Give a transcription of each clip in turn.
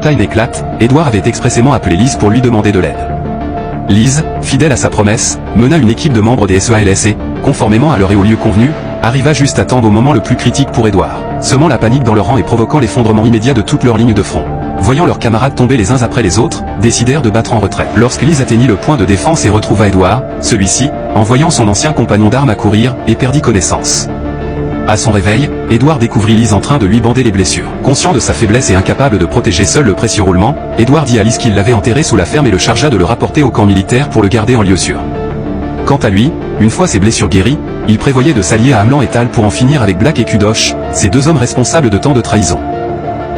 Time éclate, Edward avait expressément appelé Liz pour lui demander de l'aide. Liz, fidèle à sa promesse, mena une équipe de membres des SEALS et, conformément à l'heure et au lieu convenu, arriva juste à temps au moment le plus critique pour Edward, semant la panique dans leur rang et provoquant l'effondrement immédiat de toute leur ligne de front. Voyant leurs camarades tomber les uns après les autres, décidèrent de battre en retrait. Lorsque Liz atteignit le point de défense et retrouva Edward, celui-ci, en voyant son ancien compagnon d'armes accourir, et perdit connaissance. À son réveil, Edward découvrit Liz en train de lui bander les blessures. Conscient de sa faiblesse et incapable de protéger seul le précieux roulement, Edward dit à Liz qu'il l'avait enterré sous la ferme et le chargea de le rapporter au camp militaire pour le garder en lieu sûr. Quant à lui, une fois ses blessures guéries, il prévoyait de s'allier à Hamlan et Tal pour en finir avec Black et Kudosh, ces deux hommes responsables de tant de trahisons.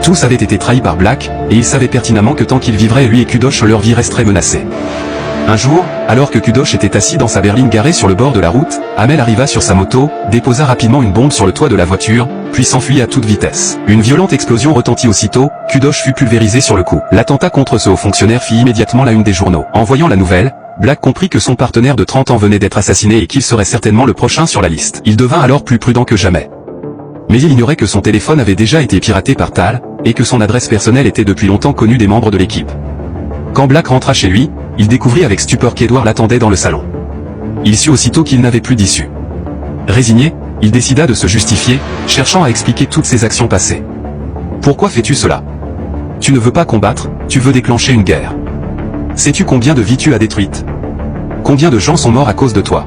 Tous avaient été trahis par Black, et ils savaient pertinemment que tant qu'ils vivraient lui et Kudosh leur vie resterait menacée. Un jour, alors que Kudosh était assis dans sa berline garée sur le bord de la route, Amel arriva sur sa moto, déposa rapidement une bombe sur le toit de la voiture, puis s'enfuit à toute vitesse. Une violente explosion retentit aussitôt, Kudosh fut pulvérisé sur le coup. L'attentat contre ce haut fonctionnaire fit immédiatement la une des journaux. En voyant la nouvelle, Black comprit que son partenaire de 30 ans venait d'être assassiné et qu'il serait certainement le prochain sur la liste. Il devint alors plus prudent que jamais. Mais il ignorait que son téléphone avait déjà été piraté par Tal, et que son adresse personnelle était depuis longtemps connue des membres de l'équipe. Quand Black rentra chez lui, il découvrit avec stupeur qu'Edward l'attendait dans le salon. Il sut aussitôt qu'il n'avait plus d'issue. Résigné, il décida de se justifier, cherchant à expliquer toutes ses actions passées. « Pourquoi fais-tu cela? Tu ne veux pas combattre, tu veux déclencher une guerre. Sais-tu combien de vies tu as détruites? Combien de gens sont morts à cause de toi?